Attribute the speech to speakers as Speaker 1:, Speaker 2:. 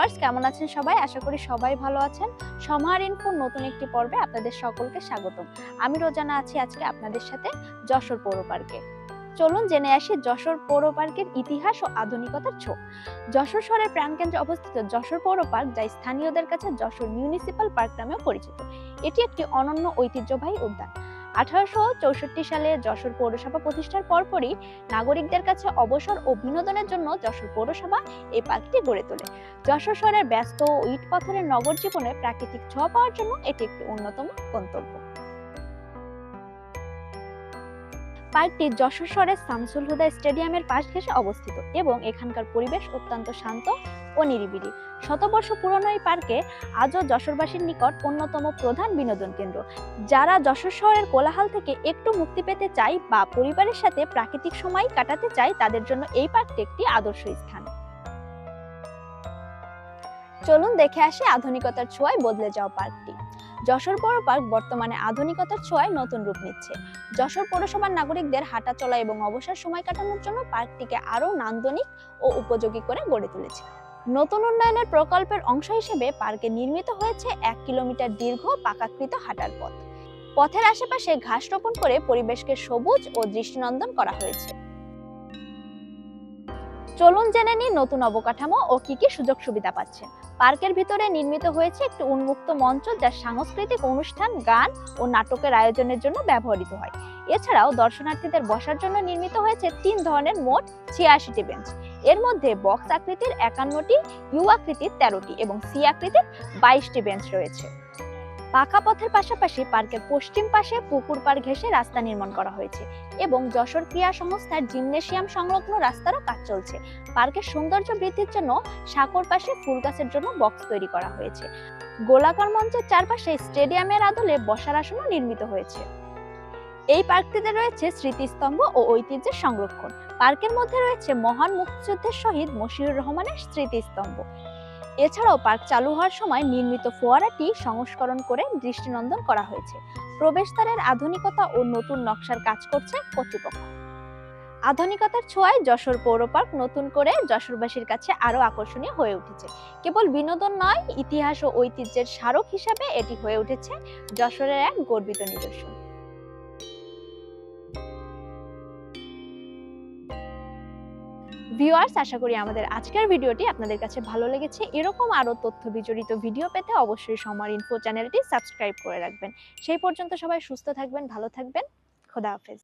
Speaker 1: Viewers, কেমন আছেন সবাই? আশা করি সবাই ভালো আছেন। সমাহার ইনফোর নতুন একটি পর্বে আপনাদের সকলকে স্বাগতম। আমি রোজানা আছি আজকে আপনাদের সাথে যশোর পৌর পার্কে। চলুন জেনে আসি যশোর পৌর পার্কের ইতিহাস ও আধুনিকতার ছোঁয়া। যশোর শহরের প্রাণকেন্দ্রে অবস্থিত যশোর পৌর পার্ক, যা স্থানীয়দের কাছে যশোর মিউনিসিপাল পার্ক নামেও পরিচিত, এটি একটি অনন্য ঐতিহ্যবাহী উদ্যান। 1864 সালে যশোর পৌরসভা প্রতিষ্ঠার পরপরই নাগরিকদের কাছে অবসর ও বিনোদনের জন্য যশোর পৌরসভা এই পার্কটি গড়ে তোলে। যশোর শহরের ব্যস্ত ও ইট পাথরের নগর জীবনে প্রাকৃতিক ছোঁয়া পাওয়ার জন্য এটি একটি অন্যতম গন্তব্য। পার্কটি যশোর শহরের শামসুল হুদা স্টেডিয়ামের পাশ ঘেঁষে অবস্থিত এবং এখানকার পরিবেশ অত্যন্ত শান্ত ও নিরিবিলি। শতবর্ষ পুরনো এই পার্কে আজও যশোরবাসীর নিকট অন্যতম প্রধান বিনোদন কেন্দ্র। যারা যশোর শহরের কোলাহল থেকে একটু মুক্তি পেতে চায় বা পরিবারের সাথে প্রাকৃতিক সময় কাটাতে চায়, তাদের জন্য এই পার্কটি একটি আদর্শ স্থান। চলুন দেখে আসি আধুনিকতার ছোঁয়ায় বদলে যাওয়া পার্কটি। যশোর পৌর পার্ক বর্তমানে আধুনিকতার ছোঁয়ায় নতুন রূপ নিচ্ছে। যশোর পৌরসভার নাগরিকদের হাঁটা চলা এবং অবসর সময় কাটানোর জন্য পার্কটিকে আরও নান্দনিক ও উপযোগী করে গড়ে তুলেছে। নতুন উন্নয়নের প্রকল্পের অংশ হিসেবে পার্কে নির্মিত হয়েছে 1 কিলোমিটার দীর্ঘ পাকাকৃত হাঁটার পথ। পথের আশেপাশে ঘাস রোপণ করে পরিবেশকে সবুজ ও দৃষ্টিনন্দন করা হয়েছে। চলুন জেনে নিই নতুন অবকাঠামো ও কি কি সুযোগ সুবিধা পাচ্ছে। পার্কের ভিতরে নির্মিত হয়েছে একটি উন্মুক্ত মঞ্চ, যা সাংস্কৃতিক অনুষ্ঠান, গান ও নাটকের আয়োজনের জন্য ব্যবহৃত হয়। এছাড়াও দর্শনার্থীদের বসার জন্য নির্মিত হয়েছে 3 ধরনের মোট 86টি বেঞ্চ। এর মধ্যে বক্স আকৃতির 51টি, ইউ আকৃতির 13টি এবং সি আকৃতির 22টি বেঞ্চ রয়েছে। পাকা পথের পাশাপাশি পার্কের পশ্চিম পাশে পুকুর পাড় ঘেঁষে রাস্তা নির্মাণ করা হয়েছে এবং যশোর ক্রীড়া সংস্থার জিমনেশিয়াম সংলগ্ন রাস্তারও কাজ চলছে। পার্কের সৌন্দর্য বৃদ্ধির জন্য সাঁকোর পাশে ফুল গাছের জন্য বক্স তৈরি করা হয়েছে। গোলাকার মঞ্চের চারপাশে স্টেডিয়ামের আদলে বসার আসনও নির্মিত হয়েছে। এই পার্কটিতে রয়েছে স্মৃতিস্তম্ভ ও ঐতিহ্যের সংরক্ষণ। পার্কের মধ্যে রয়েছে মহান মুক্তিযুদ্ধের শহীদ মশিউর রহমানের স্মৃতিস্তম্ভ। এছাড়াও পার্ক চালু হওয়ার সময় নির্মিত ফোয়ারাটি সংস্করণ করে দৃষ্টিনন্দন করা হয়েছে। প্রবেশদ্বারের আধুনিকতা ও নতুন নকশার কাজ করছে কর্তৃপক্ষ। আধুনিকতার ছোঁয়ায় যশোর পৌর পার্ক নতুন করে যশোরবাসীর কাছে আরো আকর্ষণীয় হয়ে উঠেছে। কেবল বিনোদন নয়, ইতিহাস ও ঐতিহ্যের স্মারক হিসাবে এটি হয়ে উঠেছে যশোরের এক গর্বিত নিদর্শন। ভিউয়ার্স, আশা করি আমাদের আজকের ভিডিওটি আপনাদের কাছে ভালো লেগেছে। এরকম আরো তথ্য বিজড়িত ভিডিও পেতে অবশ্যই সমার ইনফো চ্যানেলটি সাবস্ক্রাইব করে রাখবেন। সেই পর্যন্ত সবাই সুস্থ থাকবেন, ভালো থাকবেন। খোদা হাফেজ।